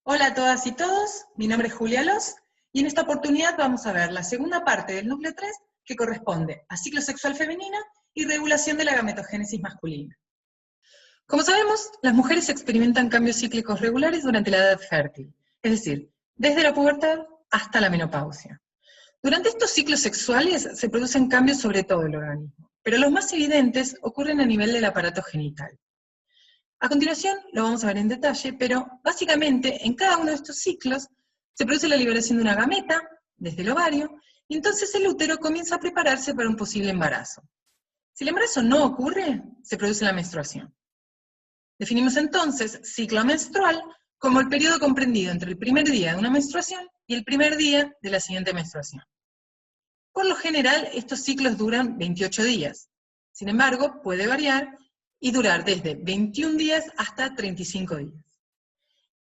Hola a todas y todos, mi nombre es Julia Los, y en esta oportunidad vamos a ver la segunda parte del núcleo 3, que corresponde a ciclo sexual femenino y regulación de la gametogénesis masculina. Como sabemos, las mujeres experimentan cambios cíclicos regulares durante la edad fértil, es decir, desde la pubertad hasta la menopausia. Durante estos ciclos sexuales se producen cambios sobre todo el organismo, pero los más evidentes ocurren a nivel del aparato genital. A continuación lo vamos a ver en detalle, pero básicamente en cada uno de estos ciclos se produce la liberación de una gameta desde el ovario, y entonces el útero comienza a prepararse para un posible embarazo. Si el embarazo no ocurre, se produce la menstruación. Definimos entonces ciclo menstrual como el periodo comprendido entre el primer día de una menstruación y el primer día de la siguiente menstruación. Por lo general, estos ciclos duran 28 días. Sin embargo, puede variar y durar desde 21 días hasta 35 días.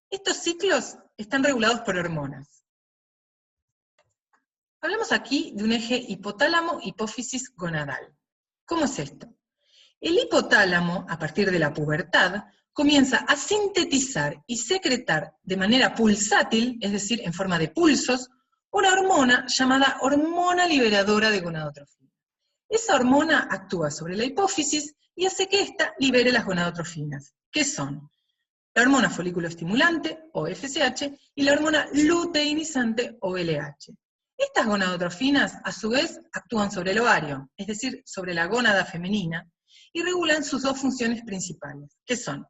Estos ciclos están regulados por hormonas. Hablamos aquí de un eje hipotálamo-hipófisis gonadal. ¿Cómo es esto? El hipotálamo, a partir de la pubertad, comienza a sintetizar y secretar de manera pulsátil, es decir, en forma de pulsos, una hormona llamada hormona liberadora de gonadotrofina. Esa hormona actúa sobre la hipófisis y hace que ésta libere las gonadotrofinas, que son la hormona folículo estimulante, o FSH, y la hormona luteinizante, o LH. Estas gonadotrofinas, a su vez, actúan sobre el ovario, es decir, sobre la gónada femenina, y regulan sus dos funciones principales, que son,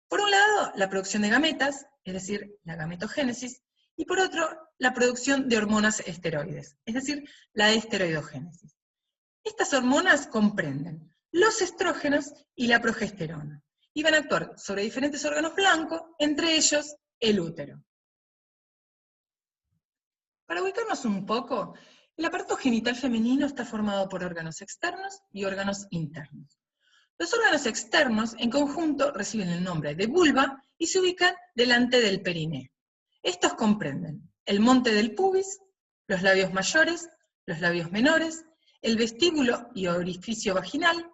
por un lado, la producción de gametas, es decir, la gametogénesis, y por otro, la producción de hormonas esteroides, es decir, la esteroidogénesis. Estas hormonas comprenden los estrógenos y la progesterona, y van a actuar sobre diferentes órganos blancos, entre ellos el útero. Para ubicarnos un poco, el aparato genital femenino está formado por órganos externos y órganos internos. Los órganos externos, en conjunto, reciben el nombre de vulva y se ubican delante del perineo. Estos comprenden el monte del pubis, los labios mayores, los labios menores, el vestíbulo y orificio vaginal,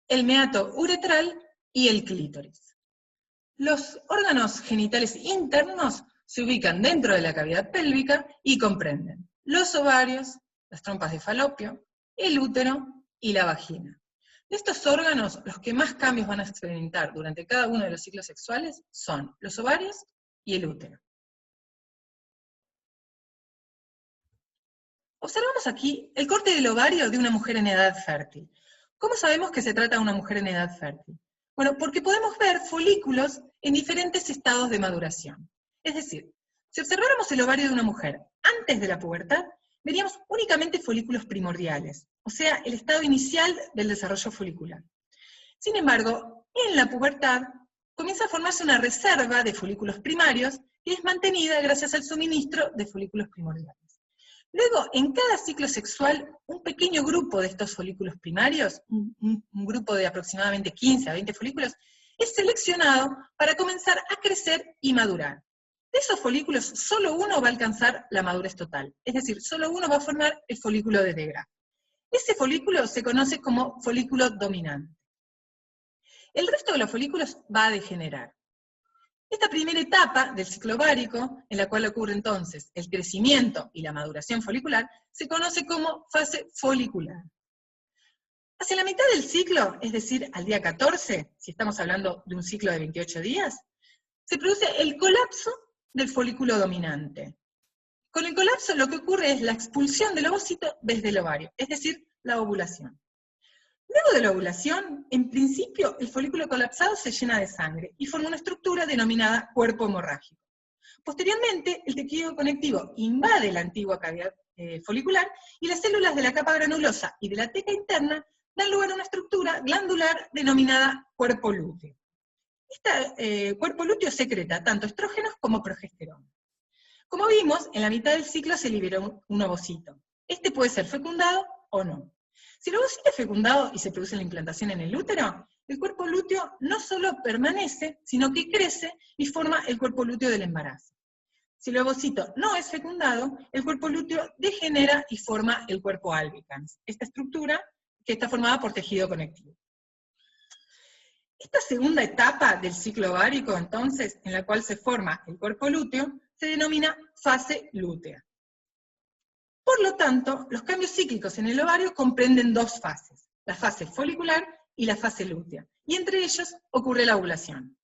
el meato uretral y el clítoris. Los órganos genitales internos se ubican dentro de la cavidad pélvica y comprenden los ovarios, las trompas de falopio, el útero y la vagina. De estos órganos, los que más cambios van a experimentar durante cada uno de los ciclos sexuales son los ovarios y el útero. Observamos aquí el corte del ovario de una mujer en edad fértil. ¿Cómo sabemos que se trata de una mujer en edad fértil? Bueno, porque podemos ver folículos en diferentes estados de maduración. Es decir, si observáramos el ovario de una mujer antes de la pubertad, veríamos únicamente folículos primordiales, o sea, el estado inicial del desarrollo folicular. Sin embargo, en la pubertad comienza a formarse una reserva de folículos primarios que es mantenida gracias al suministro de folículos primordiales. Luego, en cada ciclo sexual, un pequeño grupo de estos folículos primarios, un grupo de aproximadamente 15 a 20 folículos, es seleccionado para comenzar a crecer y madurar. De esos folículos, solo uno va a alcanzar la madurez total, es decir, solo uno va a formar el folículo de Degraf. Ese folículo se conoce como folículo dominante. El resto de los folículos va a degenerar. Esta primera etapa del ciclo ovárico, en la cual ocurre entonces el crecimiento y la maduración folicular, se conoce como fase folicular. Hacia la mitad del ciclo, es decir, al día 14, si estamos hablando de un ciclo de 28 días, se produce el colapso del folículo dominante. Con el colapso lo que ocurre es la expulsión del ovocito desde el ovario, es decir, la ovulación. Luego de la ovulación, en principio, el folículo colapsado se llena de sangre y forma una estructura denominada cuerpo hemorrágico. Posteriormente, el tejido conectivo invade la antigua cavidad folicular y las células de la capa granulosa y de la teca interna dan lugar a una estructura glandular denominada cuerpo lúteo. Este cuerpo lúteo secreta tanto estrógenos como progesterona. Como vimos, en la mitad del ciclo se liberó un ovocito. Este puede ser fecundado o no. Si el ovocito es fecundado y se produce la implantación en el útero, el cuerpo lúteo no solo permanece, sino que crece y forma el cuerpo lúteo del embarazo. Si el ovocito no es fecundado, el cuerpo lúteo degenera y forma el cuerpo albicans, esta estructura que está formada por tejido conectivo. Esta segunda etapa del ciclo ovárico, entonces, en la cual se forma el cuerpo lúteo, se denomina fase lútea. Por lo tanto, los cambios cíclicos en el ovario comprenden dos fases, la fase folicular y la fase lútea, y entre ellos ocurre la ovulación.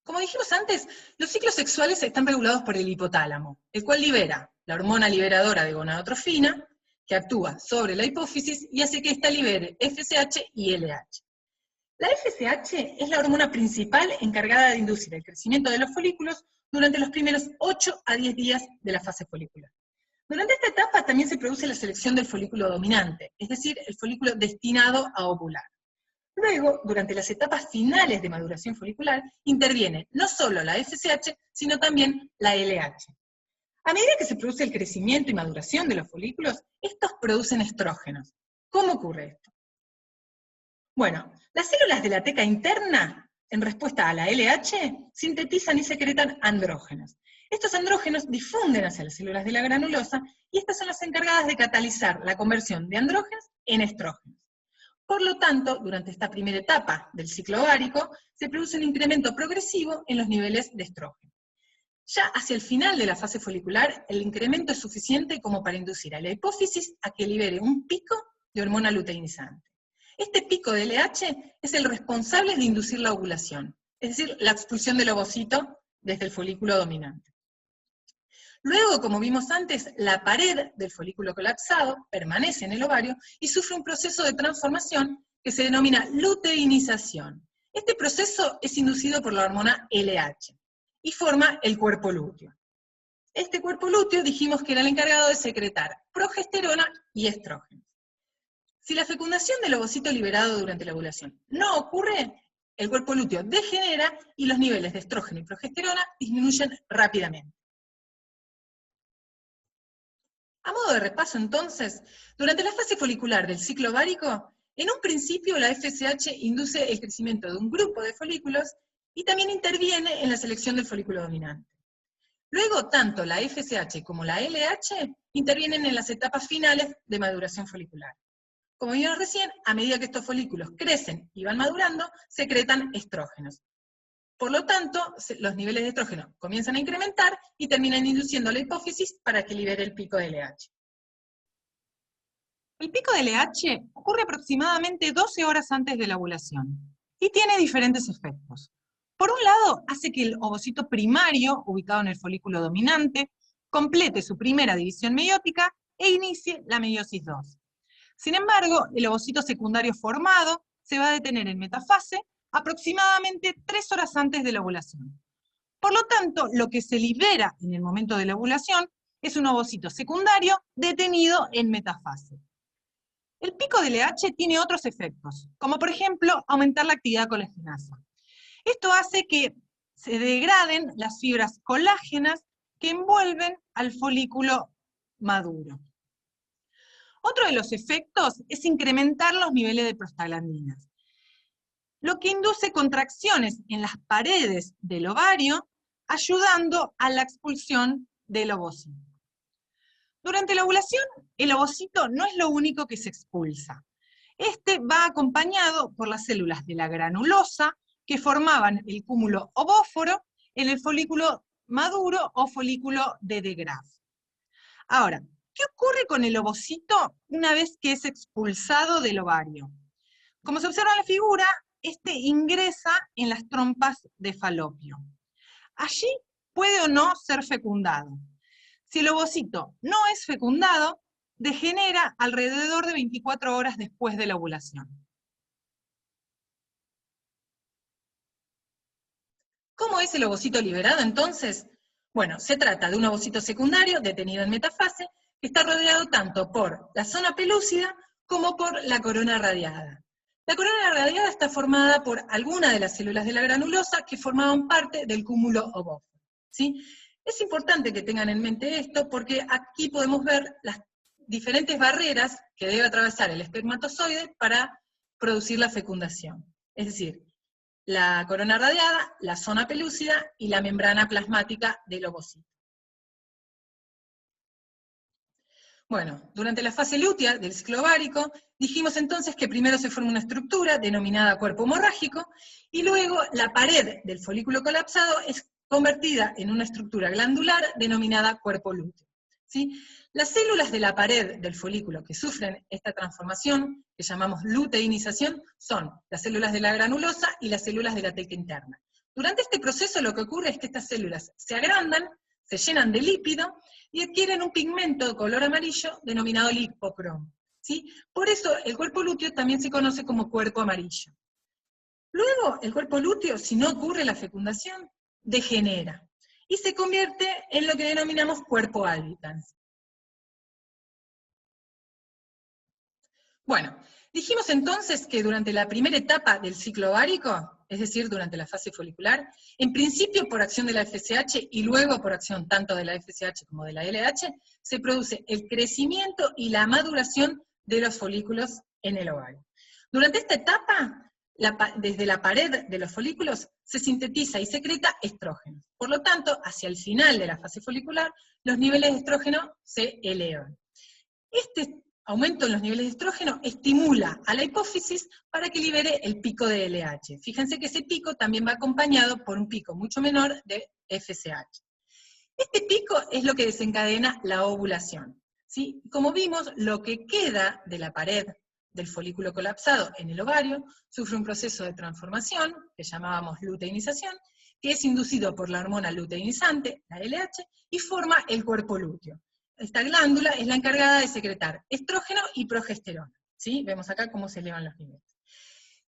Como dijimos antes, los ciclos sexuales están regulados por el hipotálamo, el cual libera la hormona liberadora de gonadotrofina, que actúa sobre la hipófisis y hace que ésta libere FSH y LH. La FSH es la hormona principal encargada de inducir el crecimiento de los folículos durante los primeros 8 a 10 días de la fase folicular. Durante esta etapa también se produce la selección del folículo dominante, es decir, el folículo destinado a ovular. Luego, durante las etapas finales de maduración folicular, interviene no solo la FSH, sino también la LH. A medida que se produce el crecimiento y maduración de los folículos, estos producen estrógenos. ¿Cómo ocurre esto? Bueno, las células de la teca interna, en respuesta a la LH, sintetizan y secretan andrógenos. Estos andrógenos difunden hacia las células de la granulosa, y estas son las encargadas de catalizar la conversión de andrógenos en estrógenos. Por lo tanto, durante esta primera etapa del ciclo ovárico, se produce un incremento progresivo en los niveles de estrógeno. Ya hacia el final de la fase folicular, el incremento es suficiente como para inducir a la hipófisis a que libere un pico de hormona luteinizante. Este pico de LH es el responsable de inducir la ovulación, es decir, la expulsión del ovocito desde el folículo dominante. Luego, como vimos antes, la pared del folículo colapsado permanece en el ovario y sufre un proceso de transformación que se denomina luteinización. Este proceso es inducido por la hormona LH y forma el cuerpo lúteo. Este cuerpo lúteo dijimos que era el encargado de secretar progesterona y estrógenos. Si la fecundación del ovocito liberado durante la ovulación no ocurre, el cuerpo lúteo degenera y los niveles de estrógeno y progesterona disminuyen rápidamente. A modo de repaso entonces, durante la fase folicular del ciclo ovárico, en un principio la FSH induce el crecimiento de un grupo de folículos y también interviene en la selección del folículo dominante. Luego, tanto la FSH como la LH intervienen en las etapas finales de maduración folicular. Como vimos recién, a medida que estos folículos crecen y van madurando, secretan estrógenos. Por lo tanto, los niveles de estrógeno comienzan a incrementar y terminan induciendo la hipófisis para que libere el pico de LH. El pico de LH ocurre aproximadamente 12 horas antes de la ovulación y tiene diferentes efectos. Por un lado, hace que el ovocito primario, ubicado en el folículo dominante, complete su primera división meiótica e inicie la meiosis 2. Sin embargo, el ovocito secundario formado se va a detener en metafase aproximadamente 3 horas antes de la ovulación. Por lo tanto, lo que se libera en el momento de la ovulación es un ovocito secundario detenido en metafase. El pico de LH tiene otros efectos, como por ejemplo aumentar la actividad colagenasa. Esto hace que se degraden las fibras colágenas que envuelven al folículo maduro. Otro de los efectos es incrementar los niveles de prostaglandinas, lo que induce contracciones en las paredes del ovario, ayudando a la expulsión del ovocito. Durante la ovulación, el ovocito no es lo único que se expulsa. Este va acompañado por las células de la granulosa, que formaban el cúmulo ovóforo en el folículo maduro o folículo de De Graaf. Ahora, ¿qué ocurre con el ovocito una vez que es expulsado del ovario? Como se observa en la figura, este ingresa en las trompas de Falopio. Allí puede o no ser fecundado. Si el ovocito no es fecundado, degenera alrededor de 24 horas después de la ovulación. ¿Cómo es el ovocito liberado entonces? Bueno, se trata de un ovocito secundario detenido en metafase, que está rodeado tanto por la zona pelúcida como por la corona radiada. La corona radiada está formada por algunas de las células de la granulosa que formaban parte del cúmulo ovóforo, ¿sí? Es importante que tengan en mente esto porque aquí podemos ver las diferentes barreras que debe atravesar el espermatozoide para producir la fecundación. Es decir, la corona radiada, la zona pelúcida y la membrana plasmática del ovocito. Bueno, durante la fase lútea del ciclo ovárico, dijimos entonces que primero se forma una estructura denominada cuerpo hemorrágico, y luego la pared del folículo colapsado es convertida en una estructura glandular denominada cuerpo lúteo. ¿Sí? Las células de la pared del folículo que sufren esta transformación, que llamamos luteinización, son las células de la granulosa y las células de la teca interna. Durante este proceso lo que ocurre es que estas células se agrandan, se llenan de lípido, y adquieren un pigmento de color amarillo denominado lipocromo. ¿Sí? Por eso el cuerpo lúteo también se conoce como cuerpo amarillo. Luego, el cuerpo lúteo, si no ocurre la fecundación, degenera, y se convierte en lo que denominamos cuerpo albicans. Bueno, dijimos entonces que durante la primera etapa del ciclo ovárico, es decir, durante la fase folicular, en principio por acción de la FSH y luego por acción tanto de la FSH como de la LH, se produce el crecimiento y la maduración de los folículos en el ovario. Durante esta etapa, desde la pared de los folículos se sintetiza y secreta estrógeno. Por lo tanto, hacia el final de la fase folicular, los niveles de estrógeno se elevan. Este aumento en los niveles de estrógeno estimula a la hipófisis para que libere el pico de LH. Fíjense que ese pico también va acompañado por un pico mucho menor de FSH. Este pico es lo que desencadena la ovulación. ¿Sí? Como vimos, lo que queda de la pared del folículo colapsado en el ovario sufre un proceso de transformación, que llamábamos luteinización, que es inducido por la hormona luteinizante, la LH, y forma el cuerpo lúteo. Esta glándula es la encargada de secretar estrógeno y progesterona. ¿Sí? Vemos acá cómo se elevan los niveles.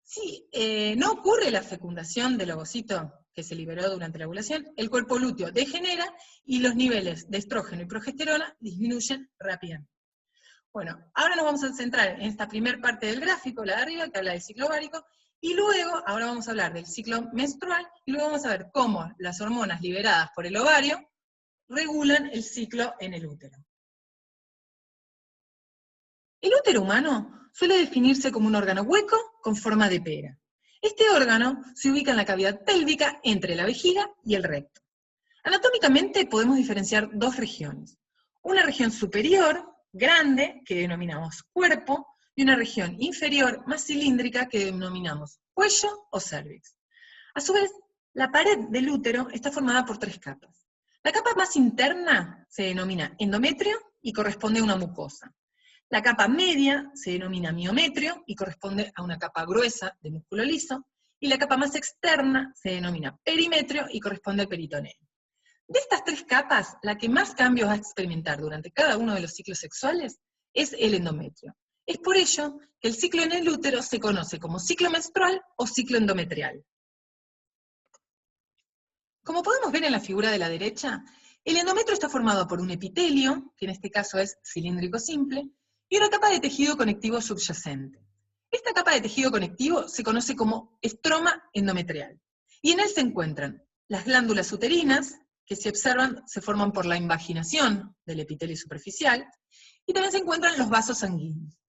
Si no ocurre la fecundación del ovocito que se liberó durante la ovulación, el cuerpo lúteo degenera y los niveles de estrógeno y progesterona disminuyen rápidamente. Bueno, ahora nos vamos a centrar en esta primera parte del gráfico, la de arriba, que habla del ciclo ovárico, y luego, ahora vamos a hablar del ciclo menstrual, y luego vamos a ver cómo las hormonas liberadas por el ovario regulan el ciclo en el útero. El útero humano suele definirse como un órgano hueco con forma de pera. Este órgano se ubica en la cavidad pélvica entre la vejiga y el recto. Anatómicamente podemos diferenciar dos regiones. Una región superior, grande, que denominamos cuerpo, y una región inferior, más cilíndrica, que denominamos cuello o cérvix. A su vez, la pared del útero está formada por tres capas. La capa más interna se denomina endometrio y corresponde a una mucosa. La capa media se denomina miometrio y corresponde a una capa gruesa de músculo liso, y la capa más externa se denomina perimetrio y corresponde al peritoneo. De estas tres capas, la que más cambios va a experimentar durante cada uno de los ciclos sexuales es el endometrio. Es por ello que el ciclo en el útero se conoce como ciclo menstrual o ciclo endometrial. Como podemos ver en la figura de la derecha, el endometrio está formado por un epitelio, que en este caso es cilíndrico simple, y una capa de tejido conectivo subyacente. Esta capa de tejido conectivo se conoce como estroma endometrial, y en él se encuentran las glándulas uterinas, que si observan se forman por la invaginación del epitelio superficial, y también se encuentran los vasos sanguíneos.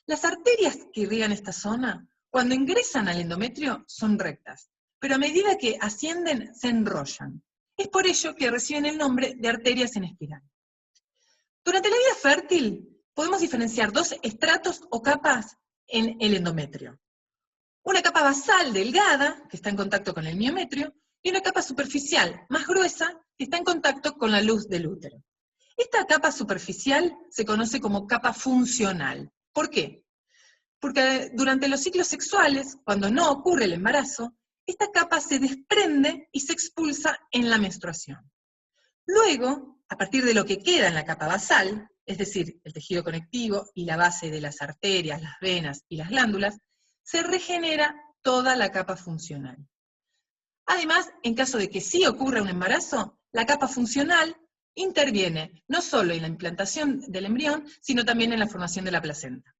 Las arterias que irrigan esta zona, cuando ingresan al endometrio, son rectas, pero a medida que ascienden se enrollan. Es por ello que reciben el nombre de arterias en espiral. Durante la vida fértil, podemos diferenciar dos estratos o capas en el endometrio. Una capa basal delgada, que está en contacto con el miometrio, y una capa superficial más gruesa, que está en contacto con la luz del útero. Esta capa superficial se conoce como capa funcional. ¿Por qué? Porque durante los ciclos sexuales, cuando no ocurre el embarazo, esta capa se desprende y se expulsa en la menstruación. Luego, a partir de lo que queda en la capa basal, es decir, el tejido conectivo y la base de las arterias, las venas y las glándulas, se regenera toda la capa funcional. Además, en caso de que sí ocurra un embarazo, la capa funcional interviene no solo en la implantación del embrión, sino también en la formación de la placenta.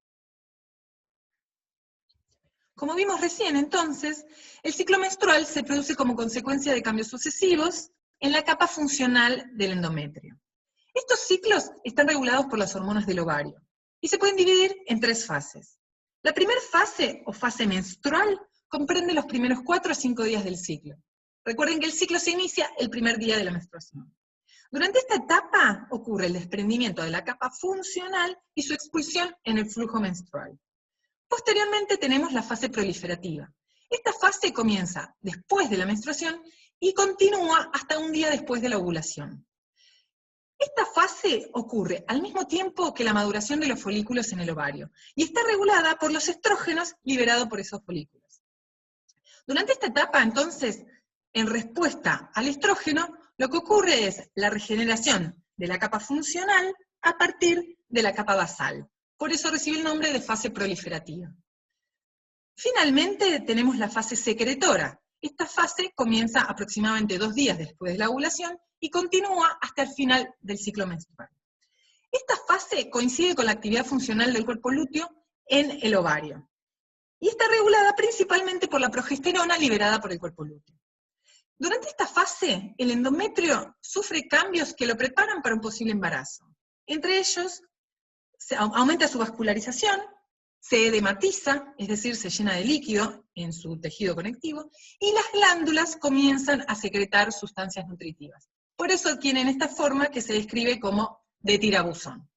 Como vimos recién, entonces, el ciclo menstrual se produce como consecuencia de cambios sucesivos en la capa funcional del endometrio. Estos ciclos están regulados por las hormonas del ovario, y se pueden dividir en tres fases. La primera fase, o fase menstrual, comprende los primeros 4 a 5 días del ciclo. Recuerden que el ciclo se inicia el primer día de la menstruación. Durante esta etapa ocurre el desprendimiento de la capa funcional y su expulsión en el flujo menstrual. Posteriormente tenemos la fase proliferativa. Esta fase comienza después de la menstruación y continúa hasta un día después de la ovulación. Esta fase ocurre al mismo tiempo que la maduración de los folículos en el ovario, y está regulada por los estrógenos liberados por esos folículos. Durante esta etapa, entonces, en respuesta al estrógeno, lo que ocurre es la regeneración de la capa funcional a partir de la capa basal. Por eso recibe el nombre de fase proliferativa. Finalmente tenemos la fase secretora. Esta fase comienza aproximadamente 2 días después de la ovulación y continúa hasta el final del ciclo menstrual. Esta fase coincide con la actividad funcional del cuerpo lúteo en el ovario, y está regulada principalmente por la progesterona liberada por el cuerpo lúteo. Durante esta fase, el endometrio sufre cambios que lo preparan para un posible embarazo. Entre ellos, aumenta su vascularización, se edematiza, es decir, se llena de líquido en su tejido conectivo, y las glándulas comienzan a secretar sustancias nutritivas. Por eso adquieren esta forma que se describe como de tirabuzón.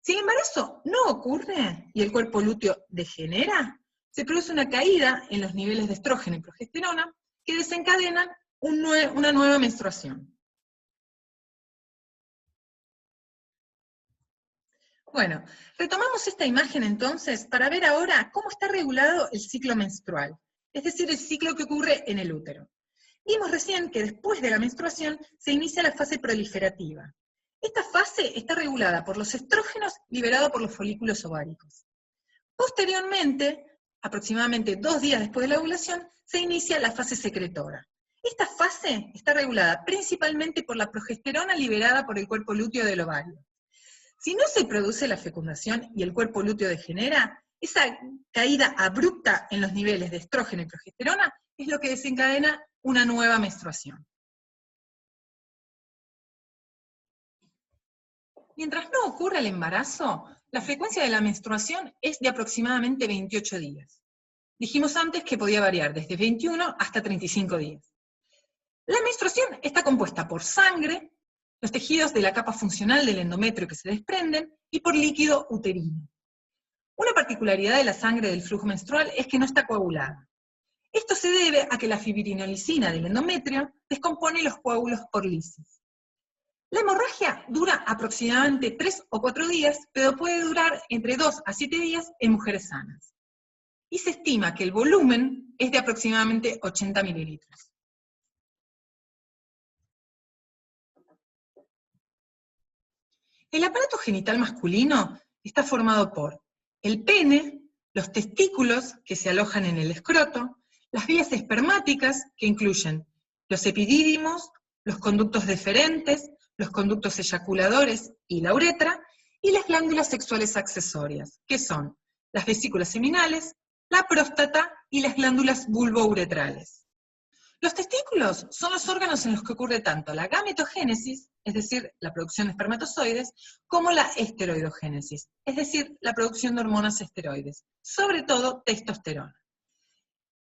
Si el embarazo no ocurre y el cuerpo lúteo degenera, se produce una caída en los niveles de estrógeno y progesterona que desencadenan una nueva menstruación. Bueno, retomamos esta imagen entonces para ver ahora cómo está regulado el ciclo menstrual, es decir, el ciclo que ocurre en el útero. Vimos recién que después de la menstruación se inicia la fase proliferativa. Esta fase está regulada por los estrógenos liberados por los folículos ováricos. Posteriormente, aproximadamente 2 días después de la ovulación, se inicia la fase secretora. Esta fase está regulada principalmente por la progesterona liberada por el cuerpo lúteo del ovario. Si no se produce la fecundación y el cuerpo lúteo degenera, esa caída abrupta en los niveles de estrógeno y progesterona es lo que desencadena una nueva menstruación. Mientras no ocurra el embarazo, la frecuencia de la menstruación es de aproximadamente 28 días. Dijimos antes que podía variar desde 21 hasta 35 días. La menstruación está compuesta por sangre, los tejidos de la capa funcional del endometrio que se desprenden, y por líquido uterino. Una particularidad de la sangre del flujo menstrual es que no está coagulada. Esto se debe a que la fibrinolicina del endometrio descompone los coágulos por lisis. La hemorragia dura aproximadamente 3 o 4 días, pero puede durar entre 2 a 7 días en mujeres sanas. Y se estima que el volumen es de aproximadamente 80 mililitros. El aparato genital masculino está formado por el pene, los testículos que se alojan en el escroto, las vías espermáticas que incluyen los epidídimos, los conductos deferentes, los conductos eyaculadores y la uretra, y las glándulas sexuales accesorias, que son las vesículas seminales, la próstata y las glándulas vulvouretrales. Los testículos son los órganos en los que ocurre tanto la gametogénesis, es decir, la producción de espermatozoides, como la esteroidogénesis, es decir, la producción de hormonas esteroides, sobre todo testosterona.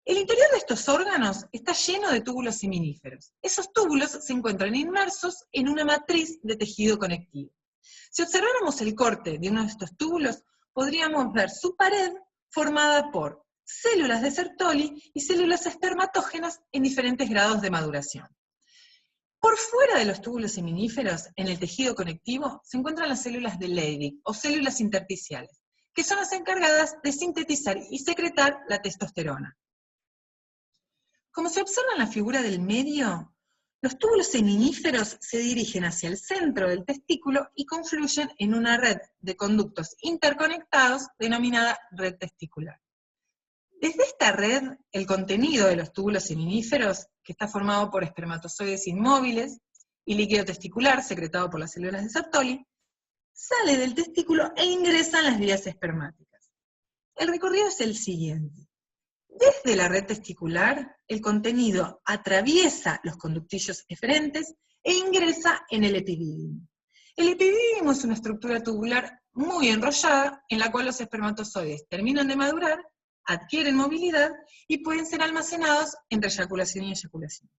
El interior de estos órganos está lleno de túbulos seminíferos. Esos túbulos se encuentran inmersos en una matriz de tejido conectivo. Si observáramos el corte de uno de estos túbulos, podríamos ver su pared formada por células de Sertoli y células espermatógenas en diferentes grados de maduración. Por fuera de los túbulos seminíferos, en el tejido conectivo, se encuentran las células de Leydig, o células intersticiales, que son las encargadas de sintetizar y secretar la testosterona. Como se observa en la figura del medio, los túbulos seminíferos se dirigen hacia el centro del testículo y confluyen en una red de conductos interconectados denominada red testicular. Desde esta red, el contenido de los túbulos seminíferos, que está formado por espermatozoides inmóviles y líquido testicular secretado por las células de Sertoli, sale del testículo e ingresa en las vías espermáticas. El recorrido es el siguiente. Desde la red testicular, el contenido atraviesa los conductillos eferentes e ingresa en el epidídimo. El epidídimo es una estructura tubular muy enrollada, en la cual los espermatozoides terminan de madurar, adquieren movilidad y pueden ser almacenados entre eyaculación y eyaculación.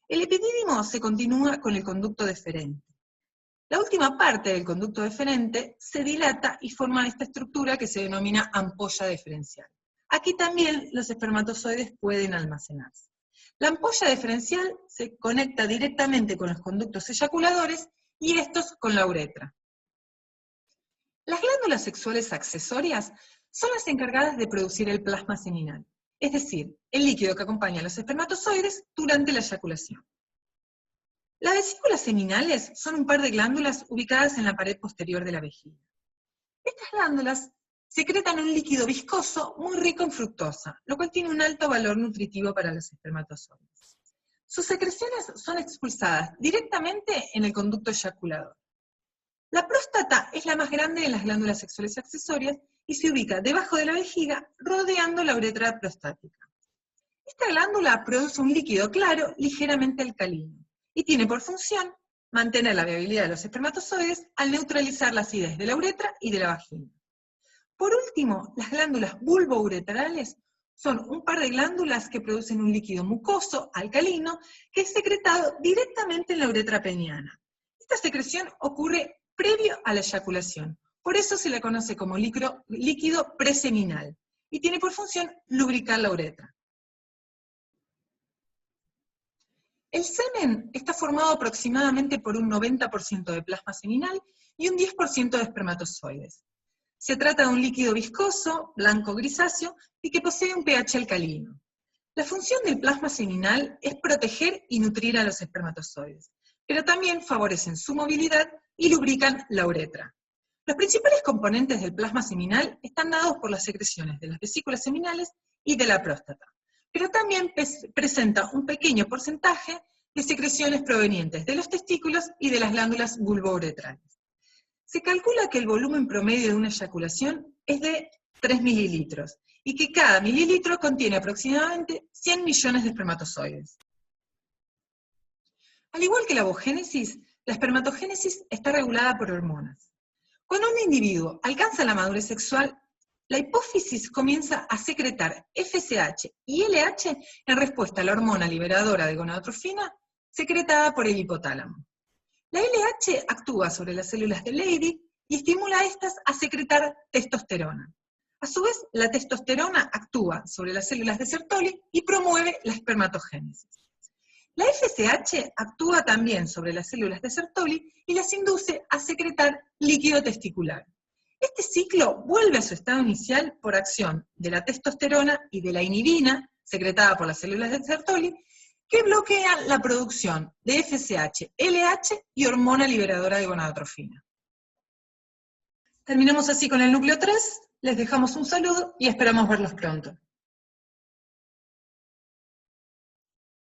El epidídimo se continúa con el conducto deferente. La última parte del conducto deferente se dilata y forma esta estructura que se denomina ampolla deferencial. Aquí también los espermatozoides pueden almacenarse. La ampolla deferencial se conecta directamente con los conductos eyaculadores y estos con la uretra. Las glándulas sexuales accesorias son las encargadas de producir el plasma seminal, es decir, el líquido que acompaña a los espermatozoides durante la eyaculación. Las vesículas seminales son un par de glándulas ubicadas en la pared posterior de la vejiga. Estas glándulas secretan un líquido viscoso muy rico en fructosa, lo cual tiene un alto valor nutritivo para los espermatozoides. Sus secreciones son expulsadas directamente en el conducto eyaculador. La próstata es la más grande de las glándulas sexuales accesorias y se ubica debajo de la vejiga, rodeando la uretra prostática. Esta glándula produce un líquido claro, ligeramente alcalino, y tiene por función mantener la viabilidad de los espermatozoides al neutralizar la acidez de la uretra y de la vagina. Por último, las glándulas bulbouretrales son un par de glándulas que producen un líquido mucoso, alcalino, que es secretado directamente en la uretra peniana. Esta secreción ocurre previo a la eyaculación, por eso se la conoce como líquido preseminal, y tiene por función lubricar la uretra. El semen está formado aproximadamente por un 90% de plasma seminal y un 10% de espermatozoides. Se trata de un líquido viscoso, blanco grisáceo, y que posee un pH alcalino. La función del plasma seminal es proteger y nutrir a los espermatozoides, pero también favorecen su movilidad y lubrican la uretra. Los principales componentes del plasma seminal están dados por las secreciones de las vesículas seminales y de la próstata, pero también presenta un pequeño porcentaje de secreciones provenientes de los testículos y de las glándulas bulbouretrales. Se calcula que el volumen promedio de una eyaculación es de 3 mililitros, y que cada mililitro contiene aproximadamente 100 millones de espermatozoides. Al igual que la ovogénesis, la espermatogénesis está regulada por hormonas. Cuando un individuo alcanza la madurez sexual, la hipófisis comienza a secretar FSH y LH en respuesta a la hormona liberadora de gonadotrofina secretada por el hipotálamo. La LH actúa sobre las células de Leydig y estimula a estas a secretar testosterona. A su vez, la testosterona actúa sobre las células de Sertoli y promueve la espermatogénesis. La FSH actúa también sobre las células de Sertoli y las induce a secretar líquido testicular. Este ciclo vuelve a su estado inicial por acción de la testosterona y de la inhibina, secretada por las células de Sertoli, que bloquean la producción de FSH, LH y hormona liberadora de gonadotrofina. Terminamos así con el núcleo 3, les dejamos un saludo y esperamos verlos pronto.